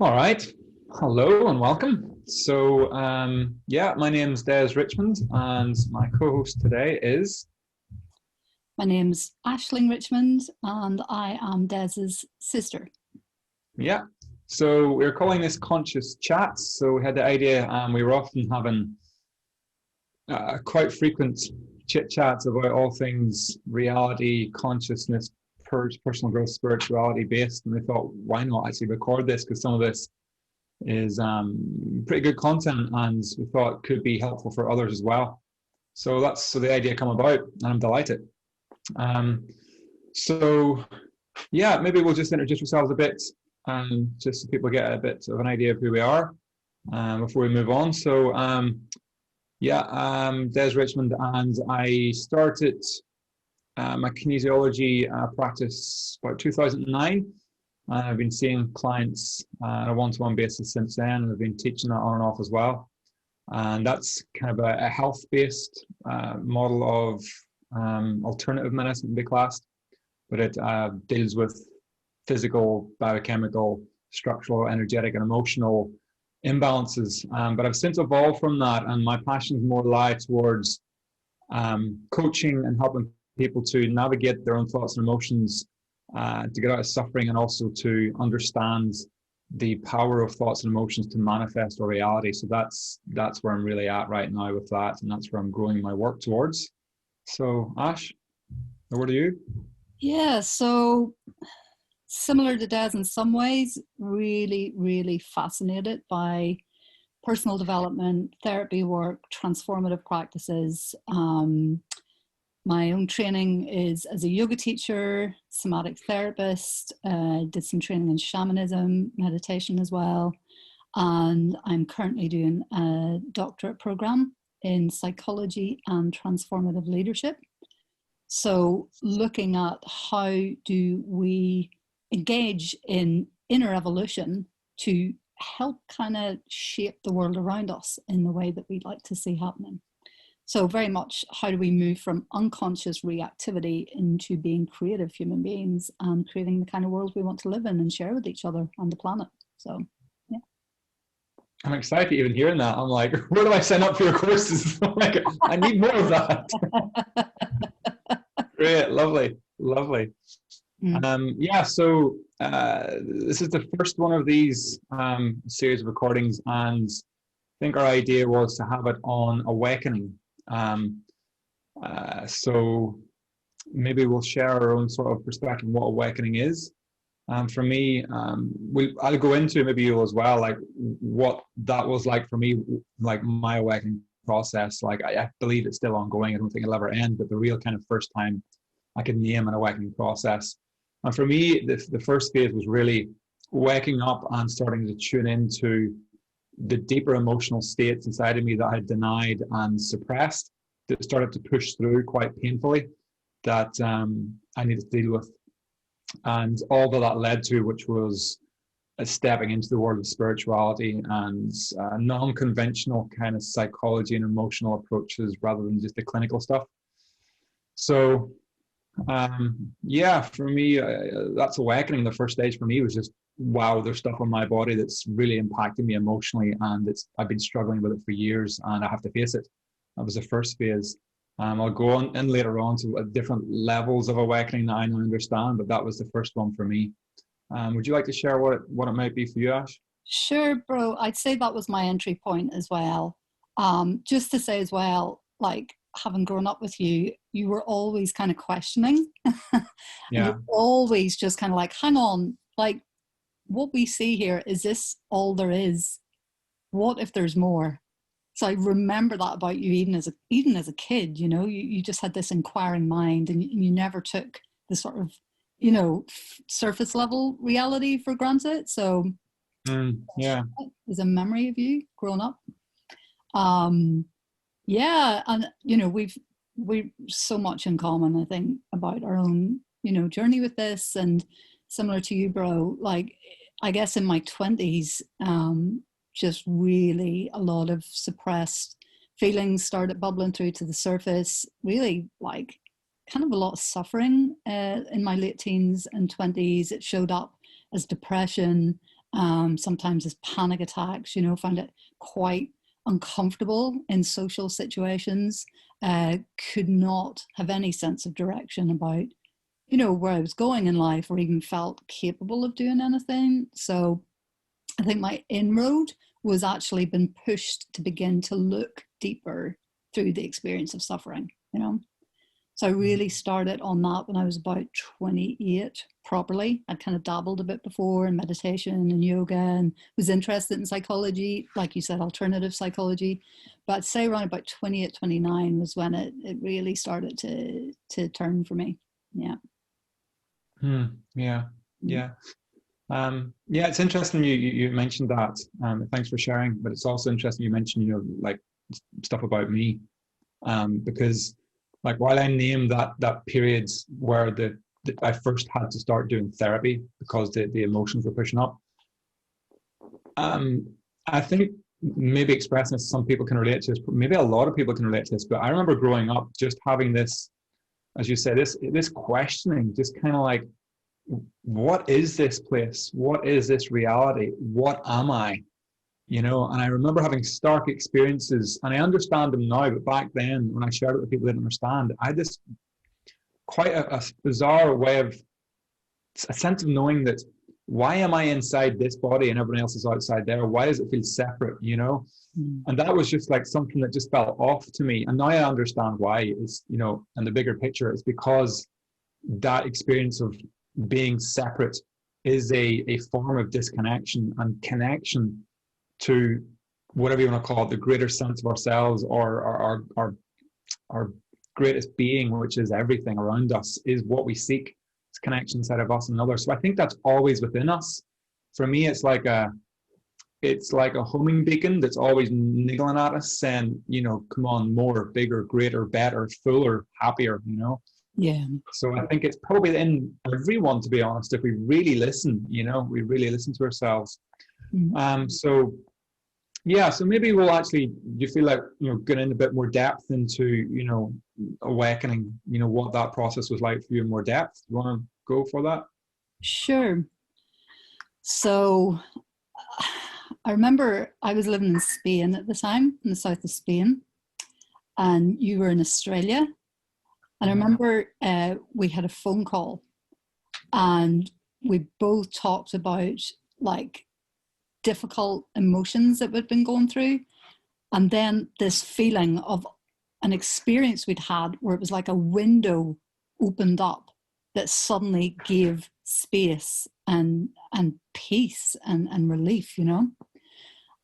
All right. Hello and welcome. My name's Des Richmond, and my co-host today is My name's Aisling Richmond, and I am Des's sister. yeah. So we're calling this Conscious Chats. So we had the idea, and we were often having quite frequent chit chats about all things reality, consciousness, personal growth, spirituality based. And we thought, why not actually record this? Because some of this is pretty good content, and we thought it could be helpful for others as well. So the idea come about, and I'm delighted. Maybe we'll just introduce ourselves a bit, just so people get a bit of an idea of who we are before we move on. Des Richmond, and I started my kinesiology practice about 2009. And I've been seeing clients on a one-to-one basis since then, and I've been teaching that on and off as well. And that's kind of a health-based model of alternative medicine to be classed, but it deals with physical, biochemical, structural, energetic, and emotional imbalances. But I've since evolved from that, and my passions more lie towards coaching and helping people to navigate their own thoughts and emotions, to get out of suffering, and also to understand the power of thoughts and emotions to manifest our reality. So that's where I'm really at right now with that, and that's where I'm growing my work towards. So Ash, over to you. Yeah, so similar to Des in some ways, really, really fascinated by personal development, therapy work, transformative practices. My own training is as a yoga teacher, somatic therapist, did some training in shamanism, meditation as well. And I'm currently doing a doctorate program in psychology and transformative leadership. So looking at how do we engage in inner evolution to help kind of shape the world around us in the way that we'd like to see happening. So very much, how do we move from unconscious reactivity into being creative human beings and creating the kind of world we want to live in and share with each other and the planet. So, yeah. I'm excited even hearing that. I'm like, where do I sign up for your courses? I'm like, I need more of that. Great, lovely. This is the first one of these series of recordings, and I think our idea was to have it on awakening. So maybe we'll share our own sort of perspective on what awakening is. For me, I'll go into, maybe you as well, like what that was like for me, like my awakening process. Like I believe it's still ongoing. I don't think it'll ever end, but the real kind of first time I could name an awakening process. And for me, the first phase was really waking up and starting to tune into the deeper emotional states inside of me that I had denied and suppressed, that started to push through quite painfully, that I needed to deal with. And all that led to, which was stepping into the world of spirituality and non-conventional kind of psychology and emotional approaches rather than just the clinical stuff. So for me, that's awakening. The first stage for me was just, wow, there's stuff on my body that's really impacting me emotionally, and I've been struggling with it for years, and I have to face it. That was the first phase. I'll go on and later on to different levels of awakening that I now understand, but that was the first one for me. Would you like to share what it might be for you, Ash? Sure, bro. I'd say that was my entry point as well. Just to say as well, like, having grown up with you, you were always kind of questioning. And you're always just kind of like, hang on, like, what we see here, is this all there is? What if there's more? So I remember that about you even as a kid, you know, you just had this inquiring mind, and you never took the sort of, you know, surface level reality for granted. So there's a memory of you growing up. And you know, we've so much in common, I think, about our own, you know, journey with this. And similar to you, bro, like, I guess in my 20s, just really a lot of suppressed feelings started bubbling through to the surface, really, like, kind of a lot of suffering in my late teens and 20s. It showed up as depression, sometimes as panic attacks, you know, found it quite uncomfortable in social situations, could not have any sense of direction about, you know, where I was going in life or even felt capable of doing anything. So I think my inroad was actually been pushed to begin to look deeper through the experience of suffering, you know. So I really started on that when I was about 28 properly. I'd kind of dabbled a bit before in meditation and yoga and was interested in psychology, like you said, alternative psychology. But I'd say around about 28, 29 was when it really started to turn for me. Yeah. Yeah. Yeah. Yeah, it's interesting you mentioned that. Thanks for sharing. But it's also interesting you mentioned, you know, like stuff about me, because like while I named that period where I first had to start doing therapy because the emotions were pushing up, I think maybe expressing this, some people can relate to this, maybe a lot of people can relate to this. But I remember growing up just having this, as you said, this questioning, just kind of like, what is this place? What is this reality? What am I? You know, and I remember having stark experiences, and I understand them now, but back then when I shared it with people who didn't understand, I had this quite a bizarre way of, a sense of knowing that, why am I inside this body and everyone else is outside there? Why does it feel separate, you know? And that was just like something that just felt off to me. And now I understand why. Is, you know, and the bigger picture is because that experience of being separate is a form of disconnection and connection to whatever you want to call it, the greater sense of ourselves, or our greatest being, which is everything around us, is what we seek. It's connection inside of us and others. So I think that's always within us. For me, it's like a homing beacon that's always niggling at us, saying, you know, come on, more, bigger, greater, better, fuller, happier, you know. Yeah. So I think it's probably in everyone, to be honest, if we really listen, you know, we really listen to ourselves. So yeah, so maybe we'll actually, do you feel like, you know, get in a bit more depth into, you know, awakening, you know, what that process was like for you in more depth? You want to go for that? Sure. So I remember I was living in Spain at the time, in the south of Spain, and you were in Australia. And I remember we had a phone call, and we both talked about like difficult emotions that we'd been going through. And then this feeling of an experience we'd had where it was like a window opened up that suddenly gave space and peace and relief, you know.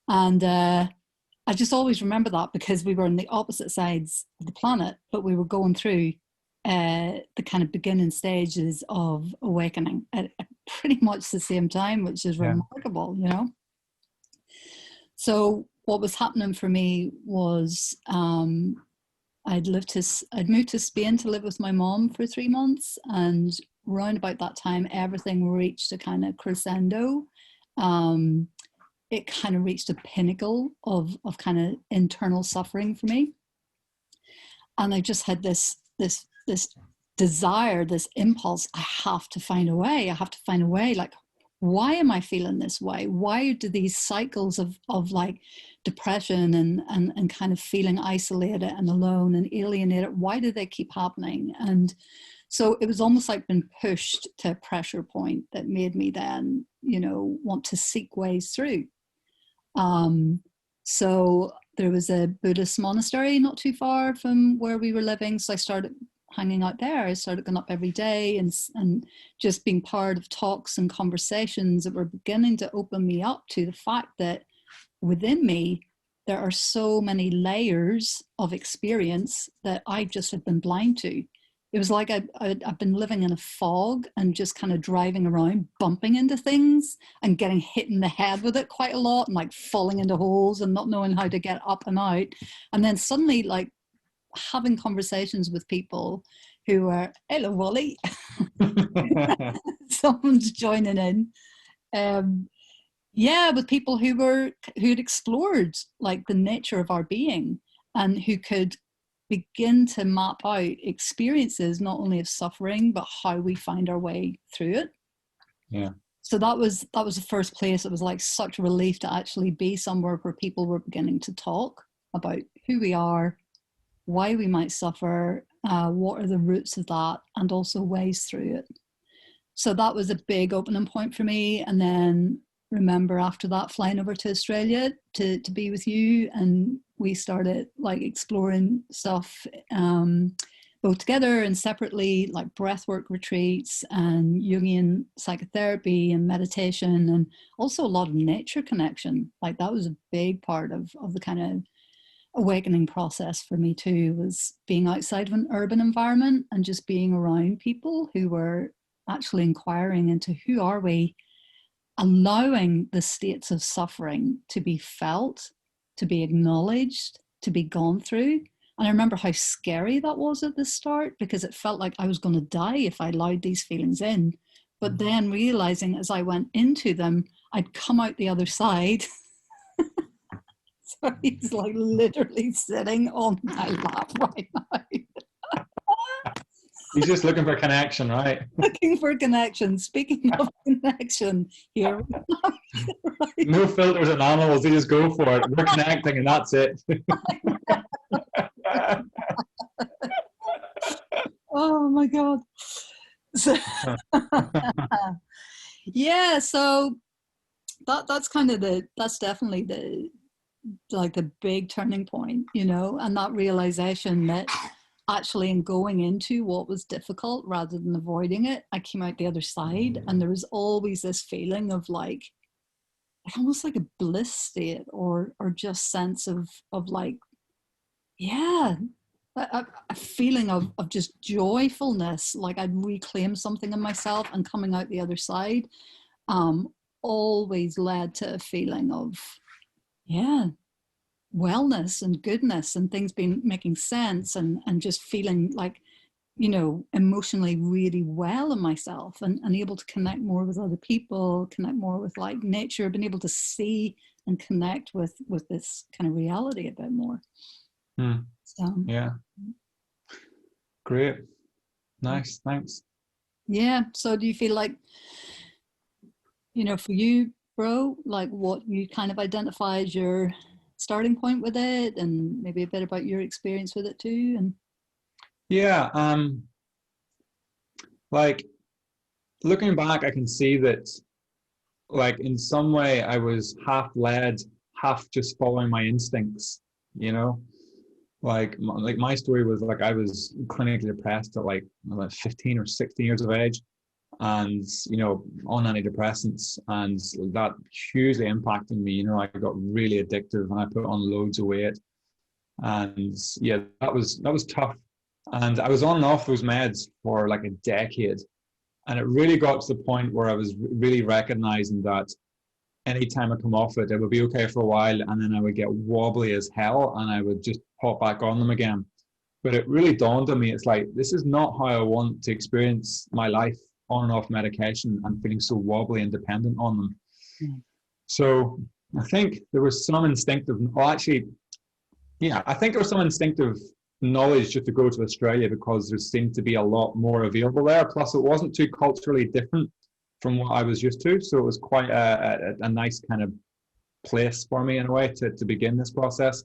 And I just always remember that because we were on the opposite sides of the planet, but we were going through the kind of beginning stages of awakening at pretty much the same time, which is remarkable, you know. So what was happening for me was I'd moved to Spain to live with my mom for 3 months, and around about that time, everything reached a kind of crescendo. It kind of reached a pinnacle of kind of internal suffering for me, and I just had this desire, this impulse. I have to find a way. I have to find a way. Like, why am I feeling this way? Why do these cycles of like depression and kind of feeling isolated and alone and alienated, why do they keep happening? And so it was almost like being pushed to a pressure point that made me then, you know, want to seek ways through. So there was a Buddhist monastery not too far from where we were living. So I started hanging out there. I started going up every day and just being part of talks and conversations that were beginning to open me up to the fact that within me, there are so many layers of experience that I just had been blind to. It was like I've been living in a fog and just kind of driving around, bumping into things and getting hit in the head with it quite a lot and like falling into holes and not knowing how to get up and out. And then suddenly like having conversations with people who are, hello, Wally, someone's joining in. With people who'd explored like the nature of our being and who could begin to map out experiences not only of suffering but how we find our way through it. Yeah. So that was the first place. It was like such a relief to actually be somewhere where people were beginning to talk about who we are, why we might suffer, what are the roots of that, and also ways through it. So that was a big opening point for me. And then remember after that flying over to Australia to be with you, and we started like exploring stuff both together and separately, like breathwork retreats and Jungian psychotherapy and meditation, and also a lot of nature connection. Like that was a big part of the kind of awakening process for me too, was being outside of an urban environment and just being around people who were actually inquiring into who are we, allowing the states of suffering to be felt, to be acknowledged, to be gone through. And I remember how scary that was at the start, because it felt like I was going to die if I allowed these feelings in. But then realizing as I went into them, I'd come out the other side. So he's like literally sitting on my lap right now. He's just looking for connection, right? Looking for connection. Speaking of connection, here we are. Right. No filters and animals, they just go for it. We're connecting and that's it. Oh my God. So, yeah, so that's kind of that's definitely the big turning point, you know, and that realization that actually in going into what was difficult rather than avoiding it, I came out the other side, and there was always this feeling of like almost like a bliss state or just sense of like, yeah, a feeling of just joyfulness, like I'd reclaimed something in myself, and coming out the other side always led to a feeling of, yeah, wellness and goodness and things being making sense, and just feeling like, you know, emotionally really well in myself, and able to connect more with other people, connect more with like nature, been able to see and connect with this kind of reality a bit more. So yeah, great, nice, thanks. Yeah, so do you feel like, you know, for you, bro, like what you kind of identify as your starting point with it, and maybe a bit about your experience with it too? And yeah, like looking back, I can see that like in some way I was half led, half just following my instincts, you know. Like my story was like I was clinically depressed at like 15 or 16 years of age, and you know, on antidepressants, and that hugely impacted me. You know, I got really addictive and I put on loads of weight, and yeah, that was tough. And I was on and off those meds for like a decade, and it really got to the point where I was really recognizing that anytime I come off it, it would be okay for a while, and then I would get wobbly as hell, and I would just pop back on them again. But it really dawned on me, it's like, this is not how I want to experience my life, on and off medication and feeling so wobbly and dependent on them. So I think there was some instinctive, well, actually, yeah, I think there was some instinctive knowledge just to go to Australia, because there seemed to be a lot more available there. Plus, it wasn't too culturally different from what I was used to. So it was quite a nice kind of place for me in a way to begin this process.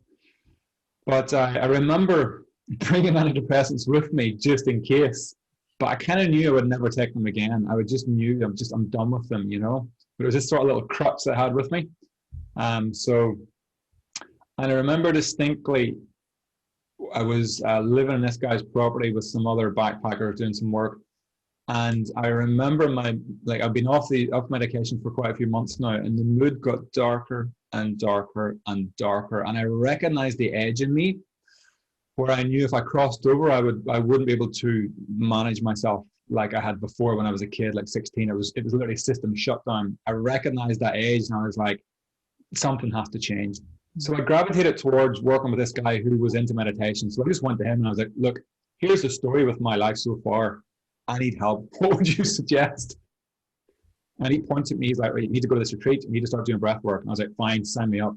But I remember bringing antidepressants with me just in case. But I kind of knew I would never take them again. I would just knew I'm done with them, you know. But it was this sort of little crutch that I had with me. And I remember distinctly, I was living in this guy's property with some other backpackers doing some work. And I remember I've been off medication for quite a few months now, and the mood got darker and darker and darker. And I recognized the edge in me where I knew if I crossed over, I wouldn't be able to manage myself like I had before when I was a kid, like 16. It was literally system shut down. I recognized that edge, and I was like, something has to change. So I gravitated towards working with this guy who was into meditation. So I just went to him and I was like, look, here's the story with my life so far. I need help. What would you suggest? And he pointed at me. He's like, right, you need to go to this retreat. You need to start doing breath work. And I was like, fine, sign me up.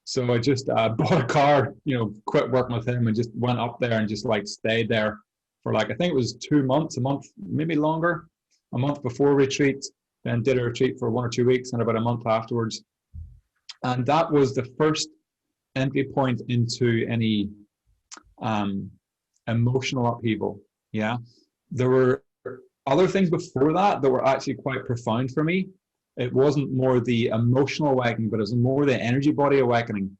So I just bought a car, you know, quit working with him and just went up there and just like stayed there for like, I think it was 2 months, a month, maybe longer, a month before retreat. then did a retreat for 1 or 2 weeks and about a month afterwards. And that was the first entry point into any emotional upheaval. Yeah. There were other things before that were actually quite profound for me. It wasn't more the emotional awakening, but it was more the energy body awakening.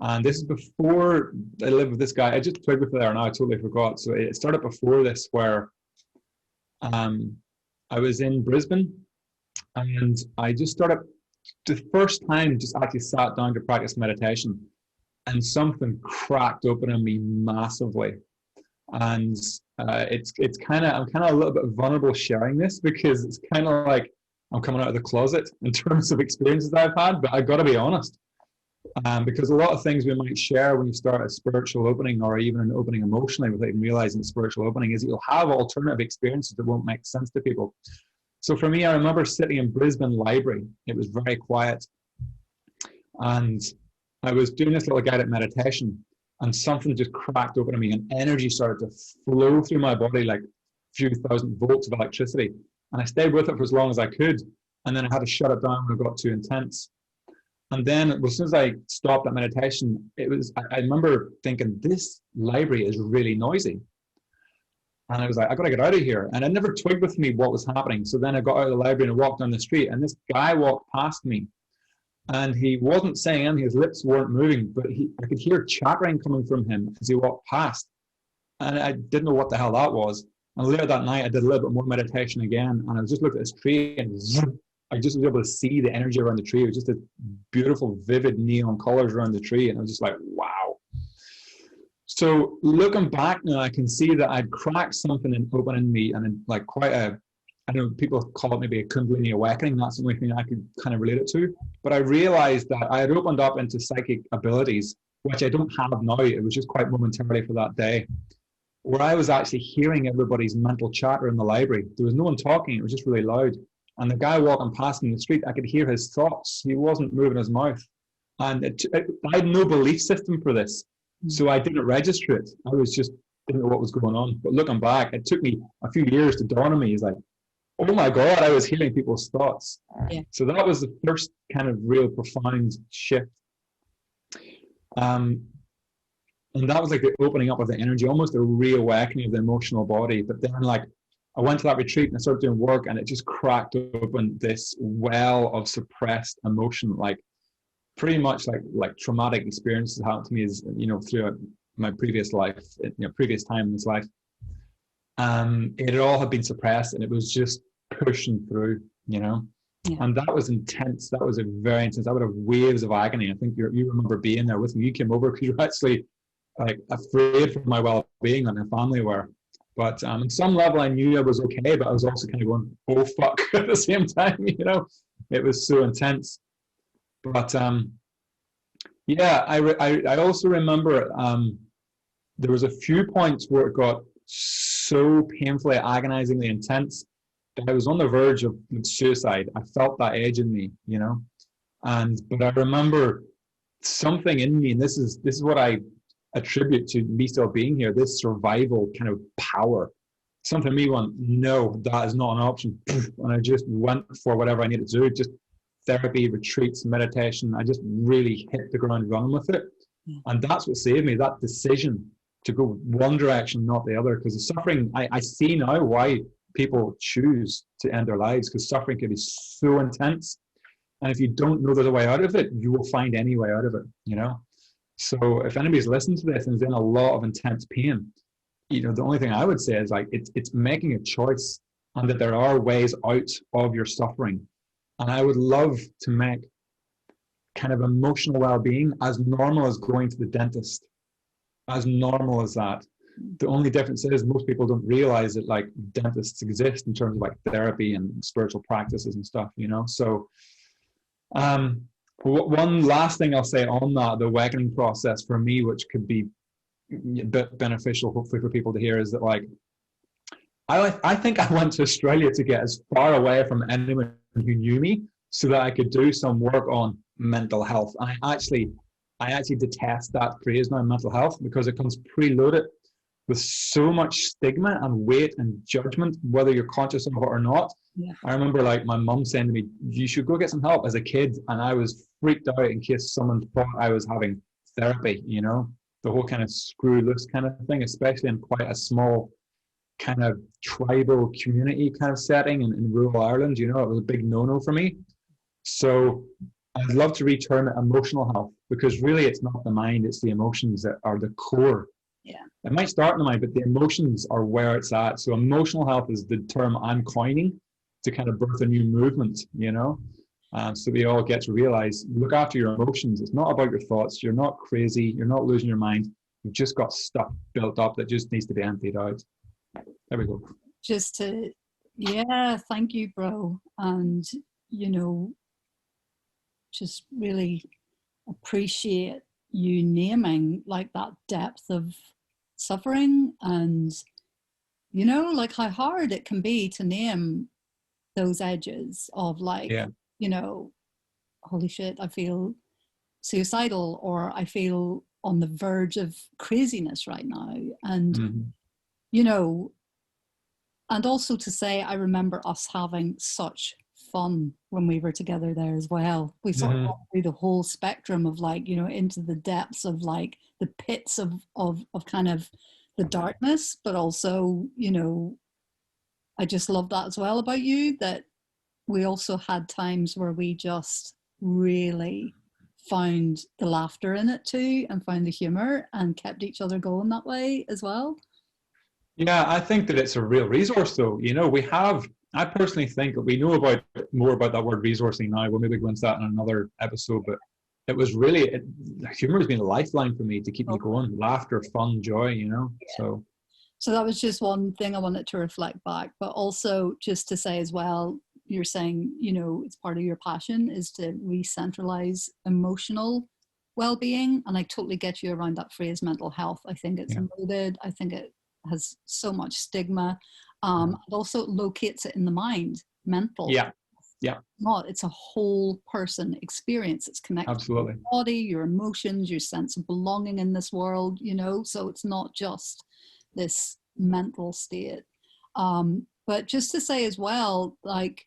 And this is before I lived with this guy. I just played with it there and I totally forgot. So it started before this, where I was in Brisbane and I just started, the first time, just actually sat down to practice meditation, and something cracked open in me massively. And it's kind of, I'm kind of a little bit vulnerable sharing this, because it's kind of like I'm coming out of the closet in terms of experiences that I've had, but I got to be honest. Because a lot of things we might share when you start a spiritual opening, or even an opening emotionally without even realizing it's spiritual opening, is you'll have alternative experiences that won't make sense to people. So for me, I remember sitting in Brisbane Library. It was very quiet. And I was doing this little guided meditation, and something just cracked open in me, and energy started to flow through my body like a few thousand volts of electricity. And I stayed with it for as long as I could. And then I had to shut it down when it got too intense. And then as soon as I stopped that meditation, I remember thinking, this library is really noisy. And I was like, I got to get out of here. And it never twigged with me what was happening. So then I got out of the library and walked down the street, and this guy walked past me. And he wasn't saying anything, his lips weren't moving, but I could hear chattering coming from him as he walked past. And I didn't know what the hell that was. And later that night, I did a little bit more meditation again. And I was just looking at this tree, and I just was able to see the energy around the tree. It was just a beautiful, vivid neon colors around the tree. And I was just like, wow. So looking back now, I can see that I'd cracked something open in me, and like quite a, I don't know, people call it maybe a Kundalini awakening. That's the only thing I could kind of relate it to. But I realized that I had opened up into psychic abilities, which I don't have now. It was just quite momentarily for that day, where I was actually hearing everybody's mental chatter in the library. There was no one talking. It was just really loud. And the guy walking past me in the street, I could hear his thoughts. He wasn't moving his mouth. And I had no belief system for this. So I didn't register it. I was just, didn't know what was going on. But looking back, it took me a few years to dawn on me. It's like, oh my God, I was hearing people's thoughts. Yeah. So that was the first kind of real profound shift. And that was like the opening up of the energy, almost a reawakening of the emotional body. But then like, I went to that retreat and I started doing work, and it just cracked open this well of suppressed emotion, like pretty much like traumatic experiences happened to me, as you know, throughout my previous life, previous time in this life. It all had been suppressed, and it was just pushing through, Yeah. And that was intense. That was a very intense. I would have waves of agony. I think you remember being there with me. You came over because you were actually like afraid for my well-being, and my family were. But on some level, I knew I was okay, but I was also kind of going, oh, fuck, at the same time, It was so intense. But, yeah, I also remember there was a few points where it got so painfully, agonizingly intense that I was on the verge of suicide. I felt that edge in me, But I remember something in me, and this is what I attribute to me still being here, this survival kind of power. Something in me went, no, that is not an option. And I just went for whatever I needed to do, just therapy, retreats, meditation. I just really hit the ground running with it. And that's what saved me, that decision to go one direction, not the other. Because the suffering, I see now why people choose to end their lives, because suffering can be so intense. And if you don't know there's a way out of it, you will find any way out of it, So if anybody's listening to this and is in a lot of intense pain, the only thing I would say is like it's making a choice, and that there are ways out of your suffering. And I would love to make kind of emotional well-being as normal as going to the dentist, as normal as that. The only difference is most people don't realize that like dentists exist in terms of like therapy and spiritual practices and stuff, So one last thing I'll say on that, the awakening process for me, which could be a bit beneficial hopefully for people to hear, is that like I think I went to Australia to get as far away from anyone who knew me so that I could do some work on mental health. I actually detest that phrase now, mental health, because it comes preloaded with so much stigma and weight and judgment, whether you're conscious of it or not. Yeah. I remember like my mum saying to me, you should go get some help as a kid. And I was freaked out in case someone thought I was having therapy, you know, the whole kind of screw loose kind of thing, especially in quite a small kind of tribal community kind of setting in rural Ireland. You know, it was a big no-no for me. So I'd love to reterm it emotional health, because really it's not the mind, it's the emotions that are the core. Yeah. It might start in the mind, but the emotions are where it's at. So emotional health is the term I'm coining to kind of birth a new movement, you know? So we all get to realize, look after your emotions. It's not about your thoughts. You're not crazy. You're not losing your mind. You've just got stuff built up that just needs to be emptied out. There we go. Just to, yeah, thank you, bro. And, you know, just really appreciate you naming like that depth of suffering, and, you know, like how hard it can be to name those edges of like, yeah. you know, holy shit, I feel suicidal, or I feel on the verge of craziness right now. And, you know, and also to say, I remember us having such fun when we were together there as well. We sort of went through the whole spectrum of like, you know, into the depths of like the pits of kind of the darkness, but also, you know, I just love that as well about you, that we also had times where we just really found the laughter in it too, and found the humor, and kept each other going that way as well. Yeah, I think that it's a real resource though. You know, I personally think that we know about more about that word resourcing now. We'll maybe go into that in another episode, but it was really, humor has been a lifeline for me to keep me going. Laughter, fun, joy, you know, yeah. So that was just one thing I wanted to reflect back, but also just to say as well, you're saying, you know, it's part of your passion is to re-centralize emotional well-being. And I totally get you around that phrase mental health. I think it's loaded. I think it has so much stigma. And also it locates it in the mind, mental. Yeah. It's a whole person experience. It's connected Absolutely. to your body, your emotions, your sense of belonging in this world, you know, so it's not just this mental state. But just to say as well, like,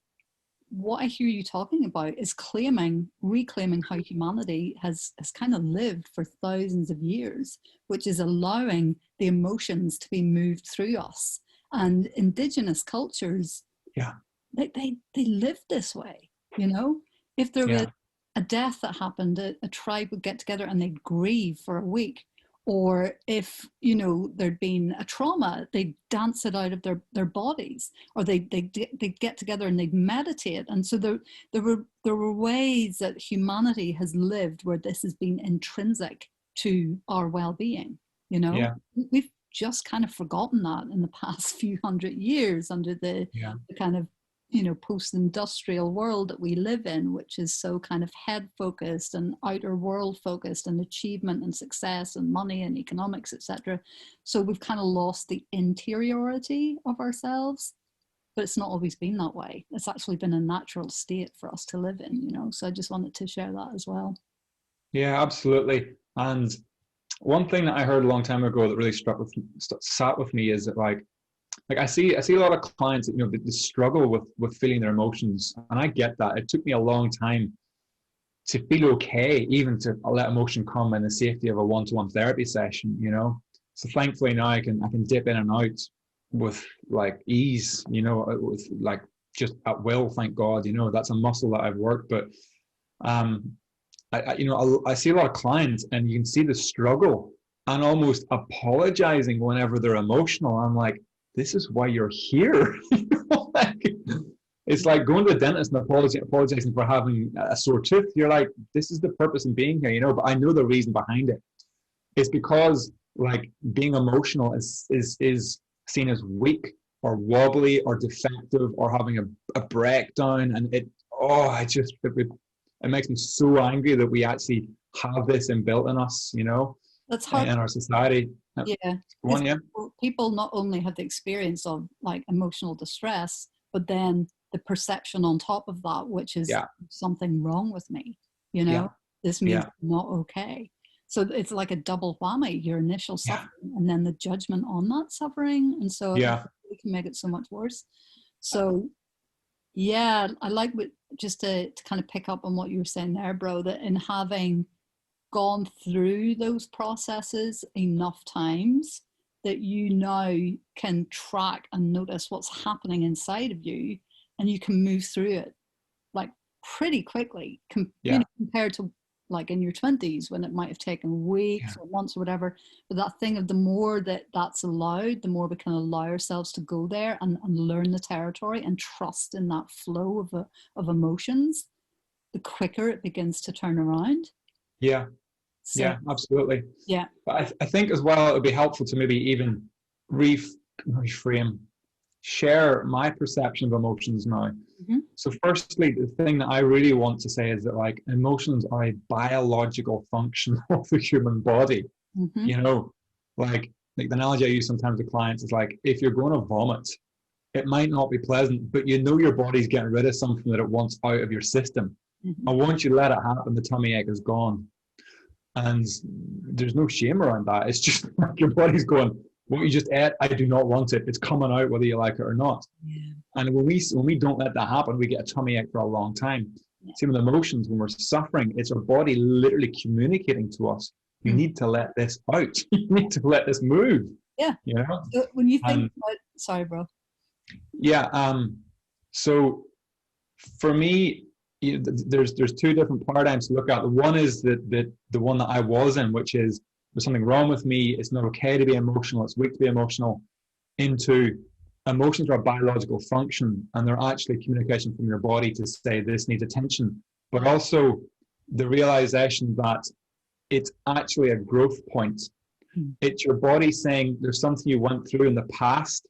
what I hear you talking about is reclaiming how humanity has kind of lived for thousands of years, which is allowing the emotions to be moved through us. And indigenous cultures, they live this way, you know? If there was a death that happened, a tribe would get together and they'd grieve for a week. Or if, you know, there'd been a trauma, they'd dance it out of their bodies, or they'd get together and they'd meditate. And so there were ways that humanity has lived where this has been intrinsic to our well-being, you know? Yeah. We've just kind of forgotten that in the past few hundred years under the kind of, you know, post-industrial world that we live in, which is so kind of head focused and outer world focused and achievement and success and money and economics, etc. So we've kind of lost the interiority of ourselves, but it's not always been that way. It's actually been a natural state for us to live in, you know. So I just wanted to share that as well. Yeah, absolutely. And one thing that I heard a long time ago that really sat with me is that like I see a lot of clients that, you know, they struggle with feeling their emotions, and I get that. It took me a long time to feel okay, even to let emotion come in the safety of a one-to-one therapy session, you know. So thankfully now I can dip in and out with like ease, you know, with like just at will. Thank God, you know, that's a muscle that I've worked. But I see a lot of clients, and you can see the struggle and almost apologizing whenever they're emotional. I'm like, this is why you're here. It's like going to the dentist and apologizing for having a sore tooth. You're like, this is the purpose in being here, you know. But I know the reason behind it. It's because like being emotional is seen as weak or wobbly or defective or having a breakdown, and it makes me so angry that we actually have this inbuilt in us, you know. That's hard in our society. Yeah. People not only have the experience of like emotional distress, but then the perception on top of that, which is something wrong with me, you know, this means I'm not okay. So it's like a double whammy, your initial suffering and then the judgment on that suffering. And so it can make it so much worse. So yeah, I like what, just to kind of pick up on what you were saying there, bro, that in having gone through those processes enough times, that you now can track and notice what's happening inside of you, and you can move through it like pretty quickly, you know, compared to like in your 20s when it might have taken weeks or months or whatever. But that thing of the more that that's allowed, the more we can allow ourselves to go there and learn the territory and trust in that flow of emotions, the quicker it begins to turn around. Yeah. So, yeah, absolutely. Yeah. But I think as well, it would be helpful to maybe even reframe, share my perception of emotions now. Mm-hmm. So firstly, the thing that I really want to say is that like emotions are a biological function of the human body. Mm-hmm. You know, like the analogy I use sometimes with clients is like, if you're going to vomit, it might not be pleasant, but you know your body's getting rid of something that it wants out of your system. Mm-hmm. And once you let it happen, the tummy ache is gone. And there's no shame around that. It's just like your body's going, what you just ate, I do not want it. It's coming out whether you like it or not. Yeah. And when we don't let that happen, we get a tummy ache for a long time. Yeah. Same with emotions. When we're suffering, it's our body literally communicating to us, you need to let this out. You need to let this move. Yeah. You know? So when you think about, sorry, bro. Yeah. So for me, there's two different paradigms to look at. The one is the one that I was in, which is there's something wrong with me. It's not okay to be emotional. It's weak to be emotional. Into emotions are a biological function, and they're actually communication from your body to say this needs attention. But also the realization that it's actually a growth point. It's your body saying there's something you went through in the past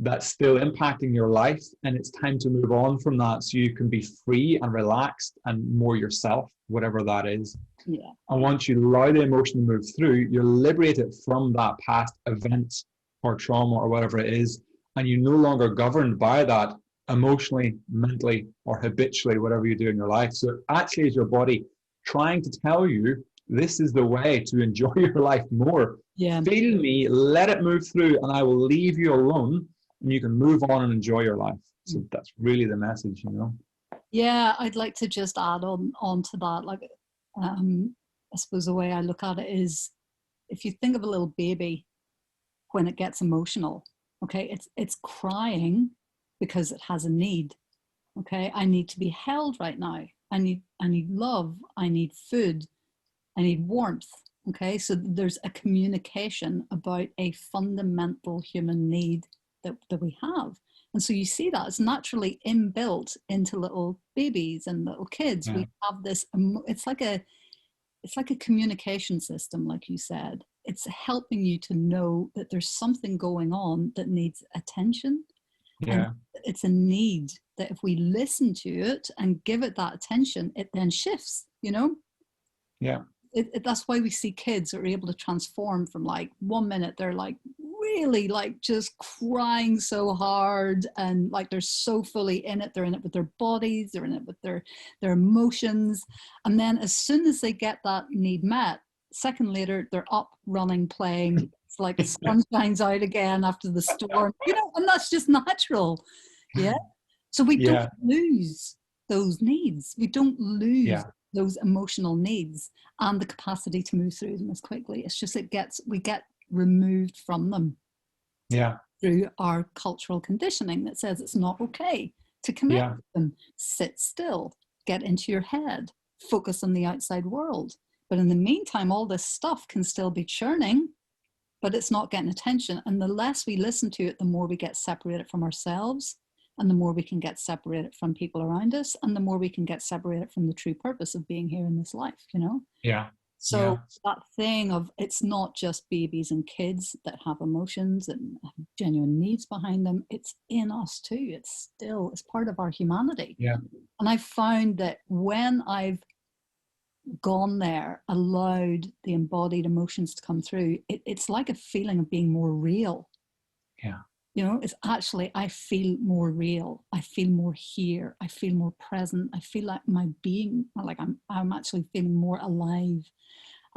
that's still impacting your life, and it's time to move on from that so you can be free and relaxed and more yourself, whatever that is. Yeah. And once you allow the emotion to move through, you're liberated from that past event or trauma or whatever it is, and you're no longer governed by that emotionally, mentally, or habitually, whatever you do in your life. So it actually is your body trying to tell you this is the way to enjoy your life more. Yeah. Feel me, let it move through, and I will leave you alone, and you can move on and enjoy your life. So that's really the message, you know? Yeah, I'd like to just add on to that. Like, I suppose the way I look at it is, if you think of a little baby when it gets emotional, okay, it's crying because it has a need. Okay, I need to be held right now. I need love. I need food. I need warmth. Okay, so there's a communication about a fundamental human need that we have. And so you see that it's naturally inbuilt into little babies and little kids. Yeah. We have this, it's like a communication system, like you said. It's helping you to know that there's something going on that needs attention. Yeah. And it's a need that if we listen to it and give it that attention, it then shifts, you know? Yeah. That's why we see kids that are able to transform from like 1 minute they're like really like just crying so hard and like they're so fully in it. They're in it with their bodies, they're in it with their emotions, and then as soon as they get that need met, second later they're up running, playing. It's like the sun shines out again after the storm, you know, and that's just natural. Yeah. So we don't lose those needs. We don't lose those emotional needs and the capacity to move through them as quickly. It's just we get removed from them. Yeah. Through our cultural conditioning that says it's not okay to connect with them. Sit still, get into your head, focus on the outside world. But in the meantime, all this stuff can still be churning, but it's not getting attention. And the less we listen to it, the more we get separated from ourselves, and the more we can get separated from people around us, and the more we can get separated from the true purpose of being here in this life, you know? Yeah. So that thing of, it's not just babies and kids that have emotions and have genuine needs behind them. It's in us too. It's part of our humanity. Yeah. And I've found that when I've gone there, allowed the embodied emotions to come through, it's like a feeling of being more real. Yeah. You know, it's actually, I feel more real. I feel more here. I feel more present. I feel like my being, like I'm actually feeling more alive.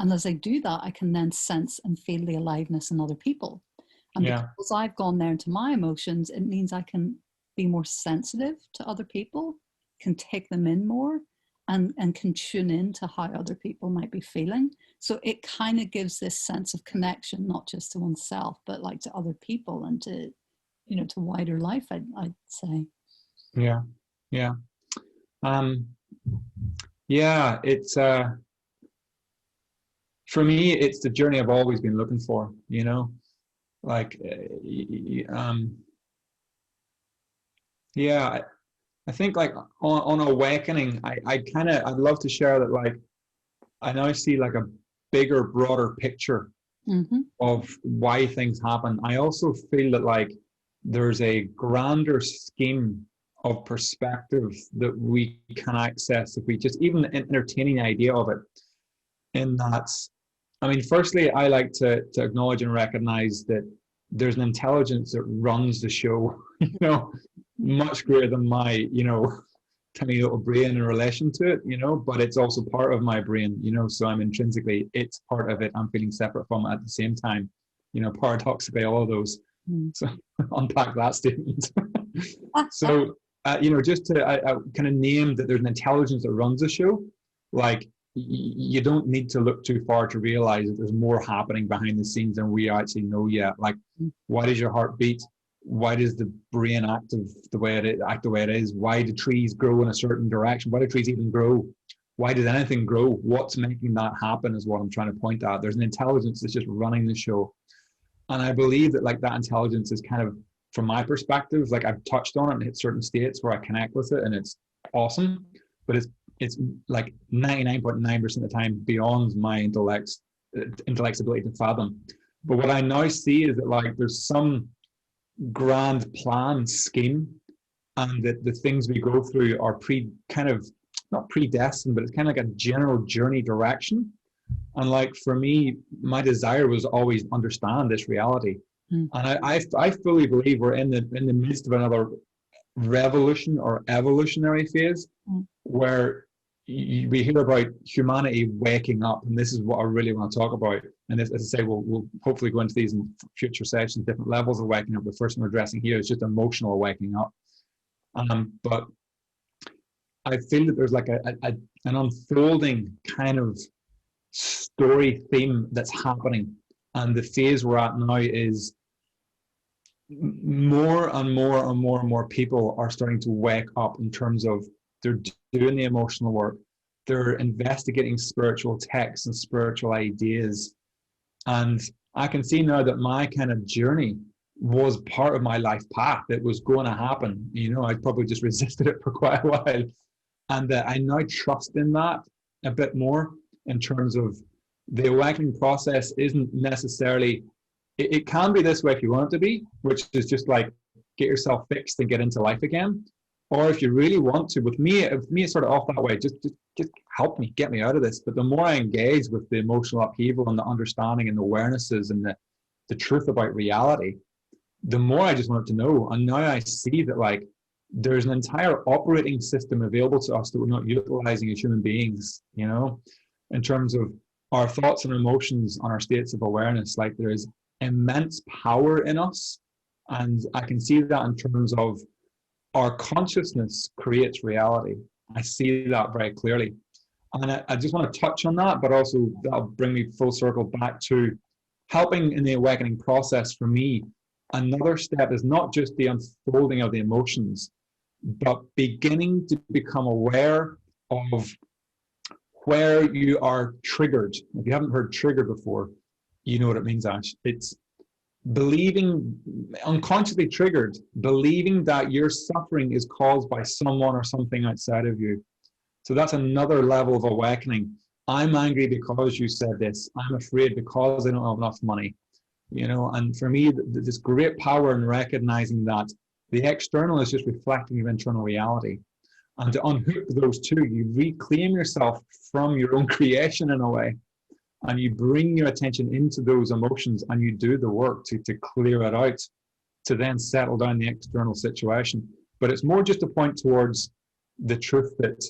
And as I do that, I can then sense and feel the aliveness in other people. And because I've gone there into my emotions, it means I can be more sensitive to other people, can take them in more, and can tune in to how other people might be feeling. So it kind of gives this sense of connection, not just to oneself, but like to other people and to, you know, to wider life, I'd say. Yeah. Yeah. Yeah, it's for me, it's the journey I've always been looking for, you know, like yeah, I think like on awakening, I'd love to share that, like, I now see like a bigger, broader picture of why things happen. I also feel that like there's a grander scheme of perspective that we can access if we just even entertaining the idea of it. In that, I mean, firstly, I like to acknowledge and recognize that there's an intelligence that runs the show, you know, much greater than my, you know, tiny little brain in relation to it, you know, but it's also part of my brain, you know, so I'm intrinsically, it's part of it. I'm feeling separate from it at the same time, you know, paradoxically, all of those. So unpack that statement. So, you know, just to kind of name that there's an intelligence that runs the show, like, you don't need to look too far to realize that there's more happening behind the scenes than we actually know yet. Like, why does your heart beat? Why does the brain act the way it is? Why do trees grow in a certain direction? Why do trees even grow? Why does anything grow? What's making that happen is what I'm trying to point at. There's an intelligence that's just running the show. And I believe that like that intelligence is kind of, from my perspective, like I've touched on it and hit certain states where I connect with it and it's awesome, but it's like 99.9% of the time beyond my intellect's ability to fathom. But what I now see is that like there's some grand plan scheme, and that the things we go through are kind of not predestined, but it's kind of like a general journey direction. And like for me, my desire was always understand this reality. And I fully believe we're in the midst of another revolution or evolutionary phase where we hear about humanity waking up, and this is what I really want to talk about. And as I say, we'll hopefully go into these in future sessions, different levels of waking up. The first one we're addressing here is just emotional waking up. But I feel that there's like an unfolding kind of story theme that's happening, and the phase we're at now is more and more and more and more people are starting to wake up in terms of they're doing the emotional work, they're investigating spiritual texts and spiritual ideas. And I can see now that my kind of journey was part of my life path. It was going to happen. You know, I probably just resisted it for quite a while. And I now trust in that a bit more, in terms of the awakening process isn't necessarily, it can be this way if you want it to be, which is just like get yourself fixed and get into life again. Or if you really want to, with me it's sort of off that way, just help me, get me out of this. But the more I engage with the emotional upheaval and the understanding and the awarenesses and the truth about reality, the more I just want to know. And now I see that like there's an entire operating system available to us that we're not utilizing as human beings, you know, in terms of our thoughts and emotions and our states of awareness. Like there is immense power in us. And I can see that in terms of our consciousness creates reality. I see that very clearly. And I just want to touch on that, but also that'll bring me full circle back to helping in the awakening process. For me, another step is not just the unfolding of the emotions, but beginning to become aware of where you are triggered. If you haven't heard trigger before, you know what it means, Ash. It's believing, unconsciously triggered, believing that your suffering is caused by someone or something outside of you. So that's another level of awakening. I'm angry because you said this. I'm afraid because I don't have enough money. You know, and for me, this great power in recognizing that the external is just reflecting your internal reality. And to unhook those two, you reclaim yourself from your own creation in a way. And you bring your attention into those emotions and you do the work to clear it out, to then settle down the external situation. But it's more just a point towards the truth that,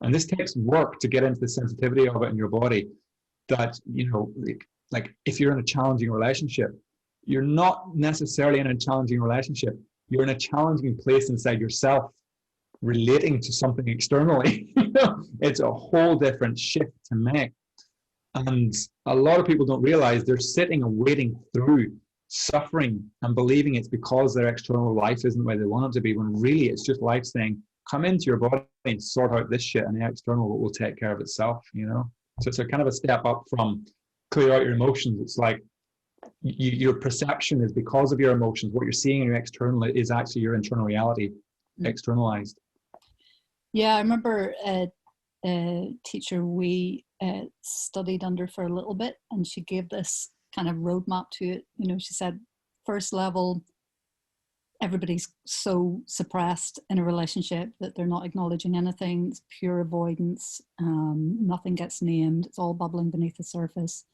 and this takes work to get into the sensitivity of it in your body, that, like if you're in a challenging relationship, you're not necessarily in a challenging relationship. You're in a challenging place inside yourself, relating to something externally. It's a whole different shift to make. And a lot of people don't realize they're sitting and waiting through suffering and believing it's because their external life isn't the way they want it to be, when really it's just life saying, come into your body and sort out this shit, and the external will take care of itself, So it's a kind of a step up from clear out your emotions. It's like your perception is because of your emotions. What you're seeing in your external is actually your internal reality externalized. Yeah, I remember a teacher we studied under for a little bit, and she gave this kind of roadmap to it. She said, first level, everybody's so suppressed in a relationship that they're not acknowledging anything. It's pure avoidance. Nothing gets named. It's all bubbling beneath the surface.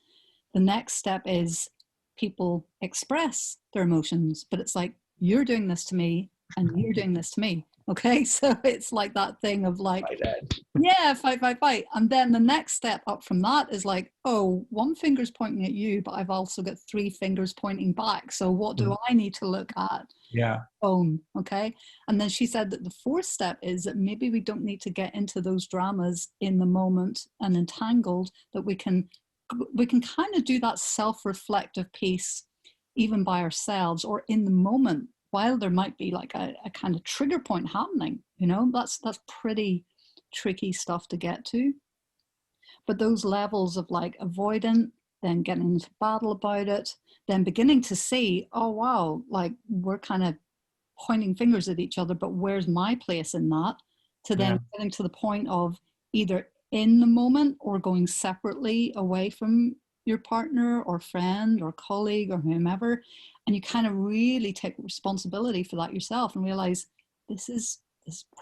The next step is people express their emotions, but it's like, you're doing this to me and you're doing this to me. Okay, so it's like that thing of like, yeah, fight. And then the next step up from that is like, oh, one finger's pointing at you, but I've also got 3 fingers pointing back. So what do I need to look at? Yeah. Own. Okay. And then she said that the 4th step is that maybe we don't need to get into those dramas in the moment and entangled, that we can kind of do that self-reflective piece even by ourselves or in the moment, while there might be like a kind of trigger point happening. That's pretty tricky stuff to get to. But those levels of like avoidant, then getting into battle about it, then beginning to see, oh wow, like we're kind of pointing fingers at each other, but where's my place in that? To then getting to the point of either in the moment or going separately away from your partner or friend or colleague or whomever, and you kind of really take responsibility for that yourself and realize this is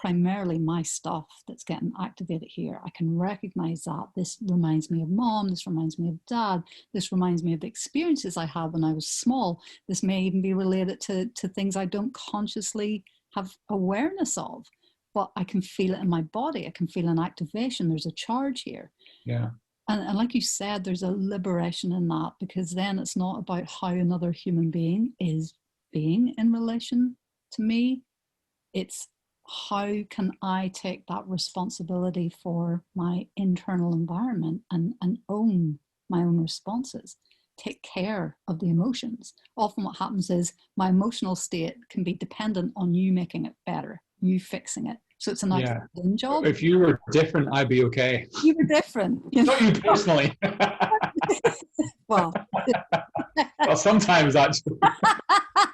primarily my stuff that's getting activated here. I can recognize that. This reminds me of mom. This reminds me of dad. This reminds me of the experiences I had when I was small. This may even be related to things I don't consciously have awareness of, but I can feel it in my body. I can feel an activation. There's a charge here. Yeah. And like you said, there's a liberation in that, because then it's not about how another human being is being in relation to me. It's how can I take that responsibility for my internal environment and own my own responses, take care of the emotions. Often what happens is my emotional state can be dependent on you making it better, you fixing it. So it's a nice job. If you were different, I'd be okay. You were different. Not you personally. Well, sometimes actually.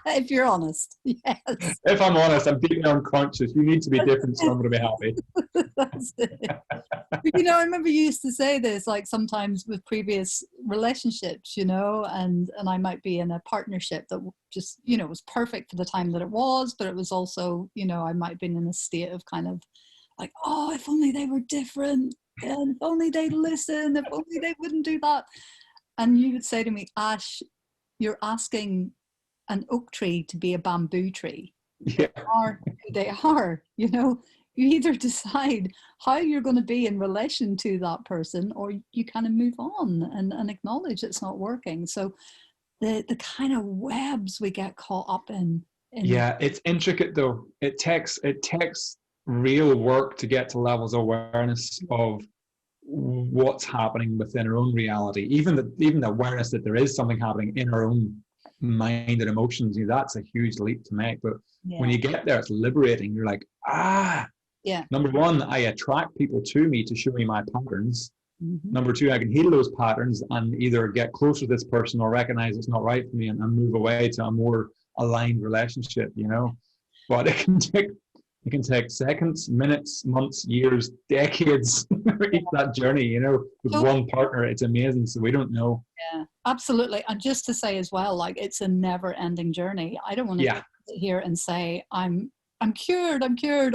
If you're honest, yes. If I'm honest, I'm deeply unconscious. You need to be different, so I'm going to be happy. That's it. But, I remember you used to say this, like sometimes with previous relationships, and I might be in a partnership that just, was perfect for the time that it was, but it was also, I might have been in a state of kind of like, oh, if only they were different, and if only they'd listen, if only they wouldn't do that. And you would say to me, Ash, you're asking an oak tree to be a bamboo tree. Yeah. They are, you either decide how you're going to be in relation to that person, or you kind of move on and acknowledge it's not working. So the kind of webs we get caught up in. Yeah, it's intricate though. It takes real work to get to levels of awareness of what's happening within our own reality. Even the awareness that there is something happening in our own mind and emotions, that's a huge leap to make. But when you get there, it's liberating. You're like, number 1, I attract people to me to show me my patterns. Mm-hmm. Number 2, I can heal those patterns and either get closer to this person or recognize it's not right for me and move away to a more aligned relationship, But it can take seconds, minutes, months, years, decades to that journey, with one partner. It's amazing. So we don't know. Yeah, absolutely. And just to say as well, like it's a never ending journey. I don't want to sit here and say I'm cured,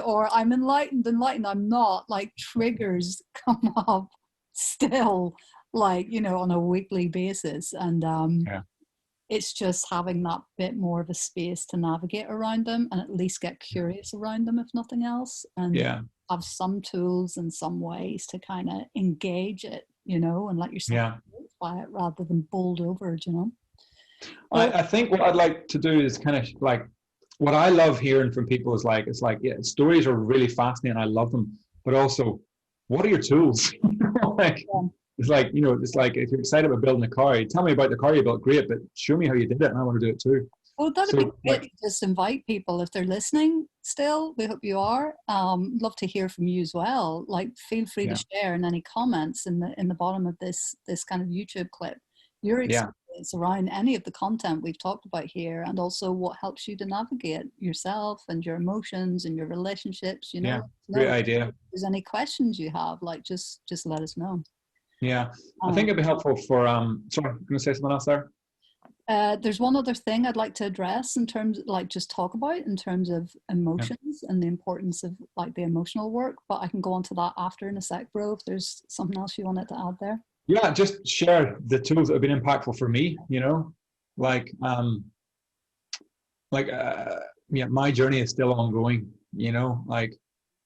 or I'm enlightened. I'm not. Like triggers come up still, like, on a weekly basis. And it's just having that bit more of a space to navigate around them and at least get curious around them, if nothing else. And have some tools and some ways to kind of engage it you know, and let yourself Yeah. be moved by it rather than bowled over, you know. I think what I'd like to do is kind of like, what I love hearing from people is like, it's like, yeah, stories are really fascinating. I love them, but also, what are your tools? Like, Yeah. it's like, you know, it's like, if you're excited about building a car, tell me about the car you built, great, but show me how you did it, and I want to do it too. Well, that'd be So, great like, to just invite people if they're listening still. We hope you are. Love to hear from you as well. Like, feel free to yeah, share in any comments in the bottom of this kind of YouTube clip your yeah, experience around any of the content we've talked about here, and also what helps you to navigate yourself and your emotions and your relationships. You know, yeah, let us great know if idea. there's any questions you have. Like, just let us know. Yeah, I think Um, it'd be helpful for, sorry, I'm going to say something else there. there's one other thing I'd like to address in terms, like, just talk about in terms of Yeah. emotions and the importance of like the emotional work, but I can go on to that after in a sec, bro, if there's something else you wanted to add there. Yeah, just share the tools that have been impactful for me, you know, like, like, yeah, my journey is still ongoing, you know, like,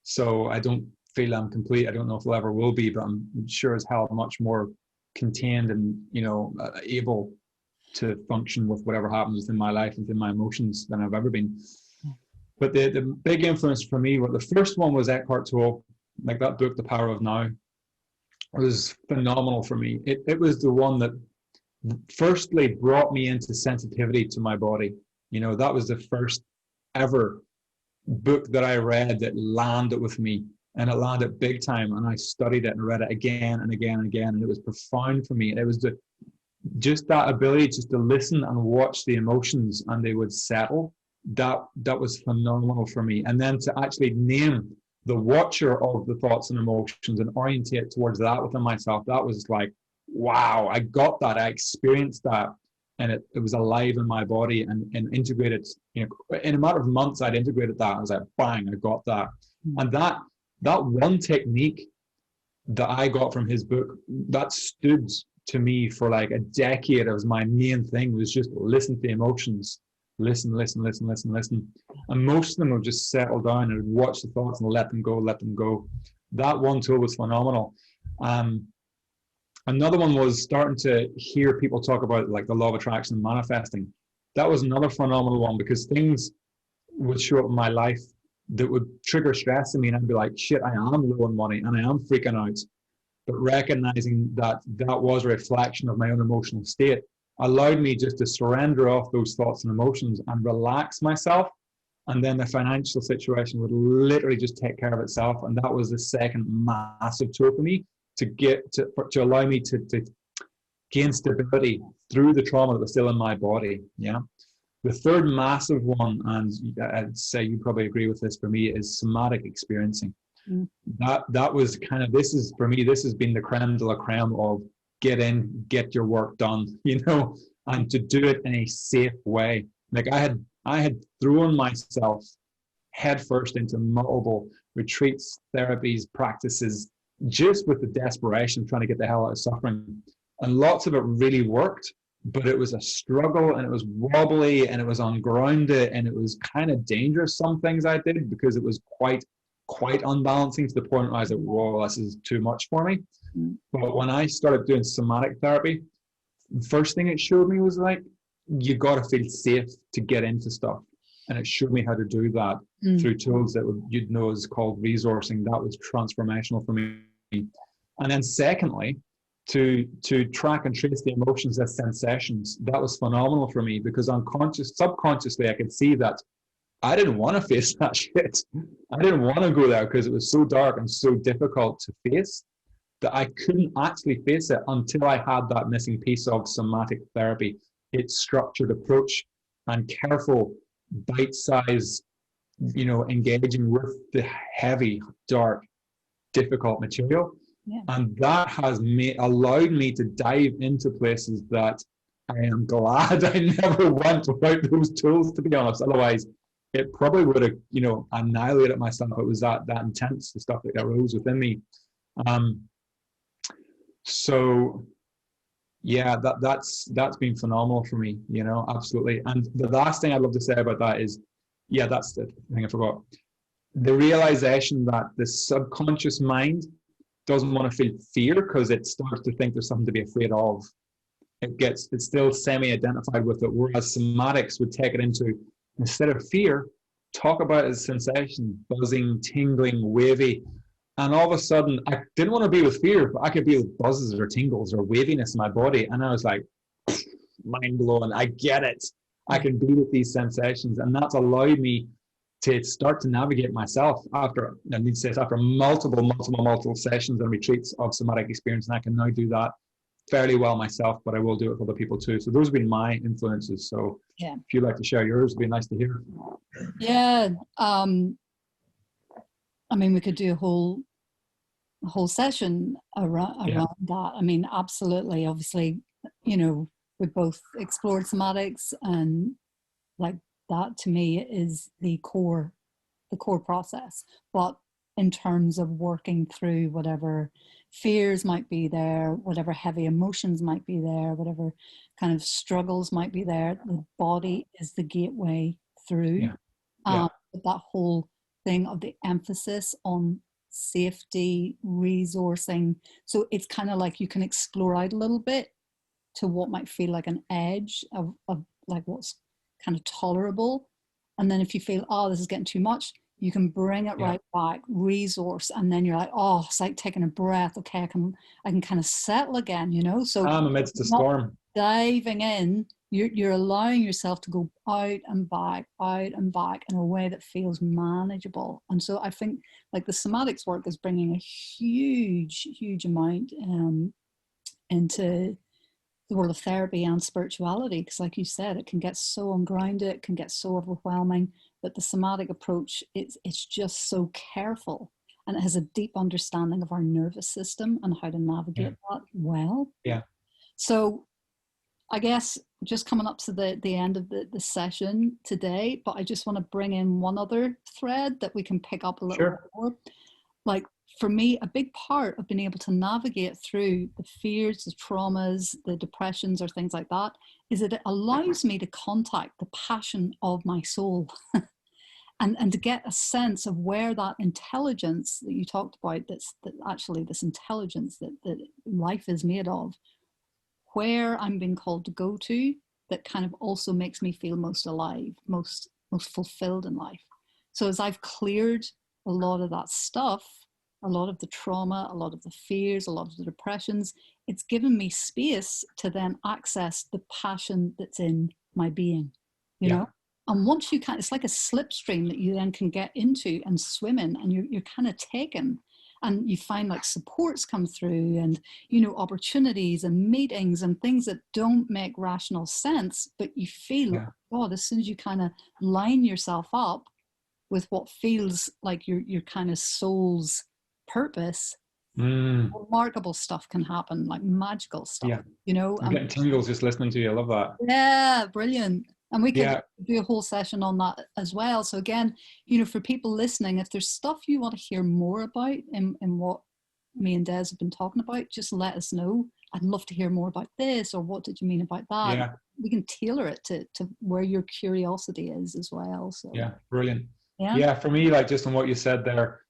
so I don't feel I'm complete. I don't know if I ever will be, but I'm sure as hell much more contained and, you know, able to function with whatever happens within my life, within my emotions than I've ever been. But the big influence for me, well, the first one was Eckhart Tolle, like that book, The Power of Now, was phenomenal for me. It was the one that firstly brought me into sensitivity to my body. You know, that was the first ever book that I read that landed with me, and it landed big time. And I studied it and read it again and again and again, and it was profound for me. And it was just that ability just to listen and watch the emotions, and they would settle. That was phenomenal for me. And then to actually name the watcher of the thoughts and emotions and orientate towards that within myself, that was like, wow, I got that, I experienced that, and it was alive in my body, and integrated, you know, in a matter of months I'd integrated that. I was like, bang, I got that. And that one technique that I got from his book, that stood to me for like a decade. It was my main thing, was just listen to the emotions, listen, listen, listen, listen, listen. And most of them will just settle down and watch the thoughts and let them go, let them go. That one tool was phenomenal. Another one was starting to hear people talk about like the law of attraction and manifesting. That was another phenomenal one, because things would show up in my life that would trigger stress in me, and I'd be like, shit, I am low on money and I am freaking out. But recognizing that that was a reflection of my own emotional state allowed me just to surrender off those thoughts and emotions and relax myself. And then the financial situation would literally just take care of itself. And that was the second massive tool for me to allow me to gain stability through the trauma that was still in my body. Yeah. The third massive one, and I'd say you probably agree with this for me, is somatic experiencing. Mm. That was kind of, this is for me, this has been the creme de la creme of get in, get your work done, you know, and to do it in a safe way. Like I had thrown myself headfirst into multiple retreats, therapies, practices, just with the desperation of trying to get the hell out of suffering. And lots of it really worked, but it was a struggle, and it was wobbly, and it was ungrounded, and it was kind of dangerous, some things I did, because it was quite unbalancing, to the point where I was like, whoa, this is too much for me. Mm. But when I started doing somatic therapy, the first thing it showed me was like, you got to feel safe to get into stuff. And it showed me how to do that through tools that you'd know is called resourcing. That was transformational for me. And then secondly, to track and trace the emotions as sensations, that was phenomenal for me, because subconsciously, I could see that I didn't want to face that shit. I didn't want to go there because it was so dark and so difficult to face, that I couldn't actually face it until I had that missing piece of somatic therapy. Its structured approach and careful, bite-sized, you know, engaging with the heavy, dark, difficult material. Yeah. And that has allowed me to dive into places that I am glad I never went without those tools, to be honest. Otherwise, it probably would have, you know, annihilated myself. It was that intense, the stuff that arose within me. So yeah, that's been phenomenal for me, you know, absolutely. And the last thing I'd love to say about that is, yeah, that's the thing I forgot. The realization that the subconscious mind doesn't want to feel fear because it starts to think there's something to be afraid of. It's still semi-identified with it, whereas somatics would take it into, instead of fear, talk about it as sensation, buzzing, tingling, wavy. And all of a sudden, I didn't want to be with fear, but I could be with buzzes or tingles or waviness in my body. And I was like, mind blowing, I get it. I can be with these sensations. And that's allowed me to start to navigate myself after, I need to say, after multiple sessions and retreats of somatic experience. And I can now do that fairly well myself, but I will do it with other people too. So those have been my influences. So yeah, if you'd like to share yours, it'd be nice to hear. Yeah. I mean, we could do a whole session around that. I mean, absolutely. Obviously, you know, we both explored somatics, and like that to me is the core process. But in terms of working through whatever fears might be there, whatever heavy emotions might be there, whatever kind of struggles might be there, the body is the gateway through. That whole thing of the emphasis on safety, resourcing. So it's kind of like you can explore out a little bit to what might feel like an edge of like what's kind of tolerable. And then if you feel, oh, this is getting too much, you can bring it right back, resource, and then you're like, oh, it's like taking a breath. Okay, I can kind of settle again, you know. So I'm amidst the storm. Diving in, you're allowing yourself to go out and back in a way that feels manageable. And so I think like the somatics work is bringing a huge amount into the world of therapy and spirituality, because like you said, it can get so ungrounded, it can get so overwhelming. But the somatic approach, it's just so careful, and it has a deep understanding of our nervous system and how to navigate that well. Yeah. So I guess just coming up to the end of the session today, but I just want to bring in one other thread that we can pick up a little bit more. Like for me, a big part of being able to navigate through the fears, the traumas, the depressions or things like that is that it allows me to contact the passion of my soul and to get a sense of where that intelligence that you talked about, that actually this intelligence that life is made of, where I'm being called to go to, that kind of also makes me feel most alive, most fulfilled in life. So as I've cleared a lot of that stuff, a lot of the trauma, a lot of the fears, a lot of the depressions, it's given me space to then access the passion that's in my being, you know? And once you can, it's like a slipstream that you then can get into and swim in, and you're kind of taken, and you find like supports come through, and, you know, opportunities and meetings and things that don't make rational sense, but you feel, God, as soon as you kind of line yourself up with what feels like your kind of soul's purpose, remarkable stuff can happen, like magical stuff, you know. I'm getting tingles just listening to you. I love that. Yeah, brilliant. And we could do a whole session on that as well. So again, you know, for people listening, if there's stuff you want to hear more about in what me and Des have been talking about, just let us know. I'd love to hear more about this, or what did you mean about that? Yeah. We can tailor it to where your curiosity is as well. So yeah, brilliant. Yeah, for me, like just on what you said there,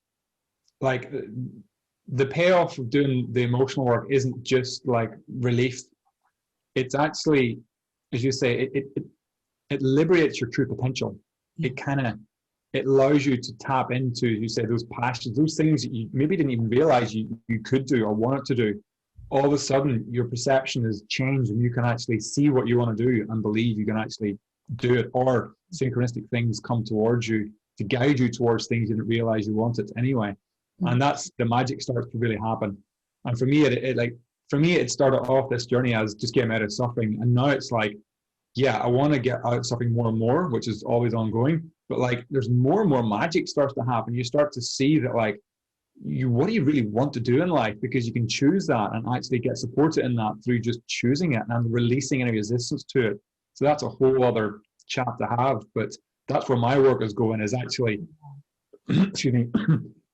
like the payoff of doing the emotional work isn't just like relief. It's actually, as you say, it liberates your true potential. It allows you to tap into, as you say, those passions, those things that you maybe didn't even realize you could do or wanted to do. All of a sudden, your perception has changed, and you can actually see what you want to do and believe you can actually do it, or synchronistic things come towards you to guide you towards things you didn't realize you wanted anyway. And that's the magic starts to really happen. And for me, it started off this journey as just getting out of suffering, and now it's like, I want to get out of suffering more and more, which is always ongoing. But like, there's more and more magic starts to happen. You start to see that, like, what do you really want to do in life? Because you can choose that and actually get supported in that through just choosing it and releasing any resistance to it. So that's a whole other chat to have. But that's where my work is going, is actually, excuse me,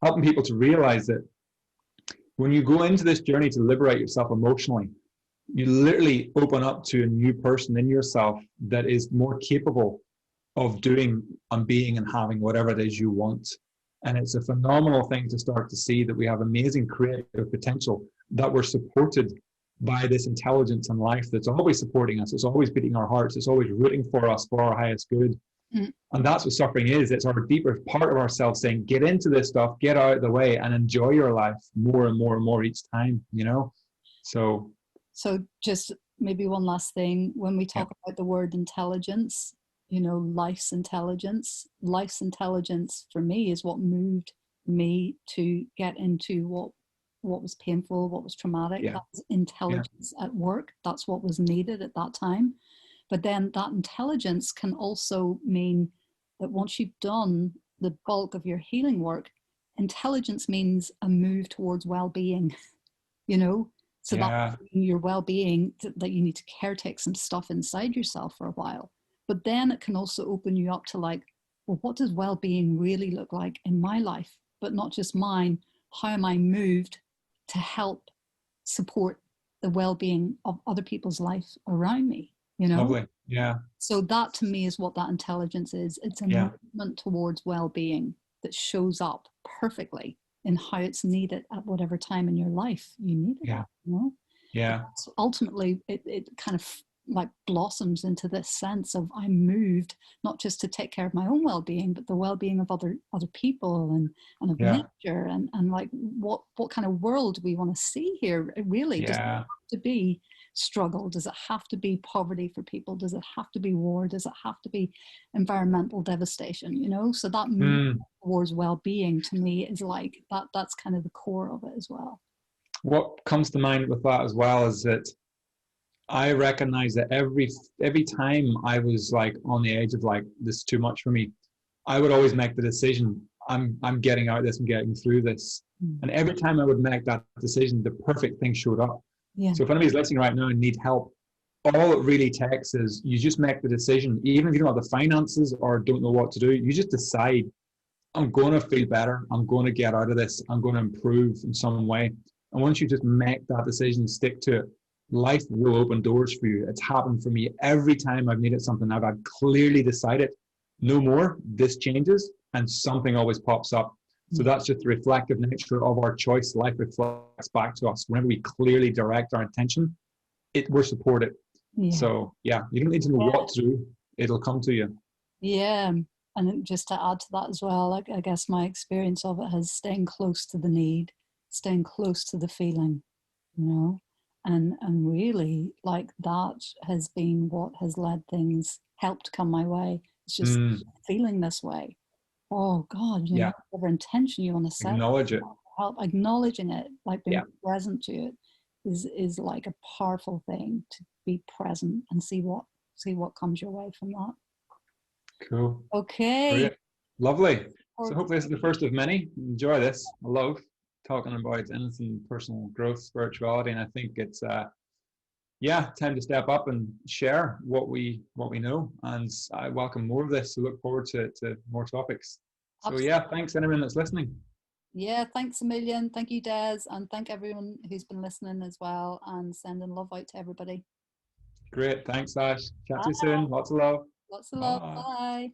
helping people to realize that when you go into this journey to liberate yourself emotionally, you literally open up to a new person in yourself that is more capable of doing and being and having whatever it is you want. And it's a phenomenal thing to start to see that we have amazing creative potential, that we're supported by this intelligence and life that's always supporting us. It's always beating our hearts. It's always rooting for us for our highest good. Mm. And that's what suffering is. It's our deeper part of ourselves saying, get into this stuff, get out of the way, and enjoy your life more and more and more each time, you know? So just maybe one last thing. When we talk about the word intelligence, you know, life's intelligence for me is what moved me to get into what was painful, what was traumatic. That was intelligence at work. That's what was needed at that time. But then that intelligence can also mean that once you've done the bulk of your healing work, intelligence means a move towards well-being, you know? So that your well-being, that you need to caretake some stuff inside yourself for a while. But then it can also open you up to like, well, what does well-being really look like in my life? But not just mine. How am I moved to help support the well-being of other people's life around me, you know? Lovely. Yeah. So that to me is what that intelligence is. It's a movement towards well-being that shows up perfectly in how it's needed at whatever time in your life you need it at, you know? Yeah. So ultimately it kind of like blossoms into this sense of I'm moved not just to take care of my own well-being, but the well-being of other people and of nature and like what kind of world do we want to see here really? Does it have to be struggle? Does it have to be poverty for people? Does it have to be war? Does it have to be environmental devastation, you know? So that movement towards well-being to me is like that's kind of the core of it as well. What comes to mind with that as well is that I recognize that every time I was like on the edge of like, this is too much for me, I would always make the decision, I'm getting out of this, I'm getting through this. And every time I would make that decision, the perfect thing showed up. So if anybody's listening right now and need help, all it really takes is you just make the decision, even if you don't have the finances or don't know what to do, you just decide, I'm going to feel better, I'm going to get out of this, I'm going to improve in some way. And once you just make that decision, stick to it, life will open doors for you. It's happened for me every time I've needed something. I've had clearly decided, no more, this changes, and something always pops up. So that's just the reflective nature of our choice. Life reflects back to us. Whenever we clearly direct our intention, we're supported. So you don't need to know what to do. It'll come to you. Yeah. And just to add to that as well, like, I guess my experience of it has staying close to the need, staying close to the feeling, you know, and really like that has been what has led things, helped come my way. It's just feeling this way. Oh God, you know, whatever intention you want to set, acknowledge it. Help acknowledging it, like being present to it, is like a powerful thing, to be present and see what comes your way from that. Cool. Okay. Great. Lovely. So hopefully this is the first of many. Enjoy this. I love talking about anything personal growth, spirituality, and I think it's time to step up and share what we know. And I welcome more of this. So look forward to more topics. So absolutely. Thanks anyone that's listening. Yeah, thanks a million. Thank you, Des, and thank everyone who's been listening as well, and sending love out to everybody. Great. Thanks, Ash. Chat to you soon. Lots of love. Lots of love. Bye.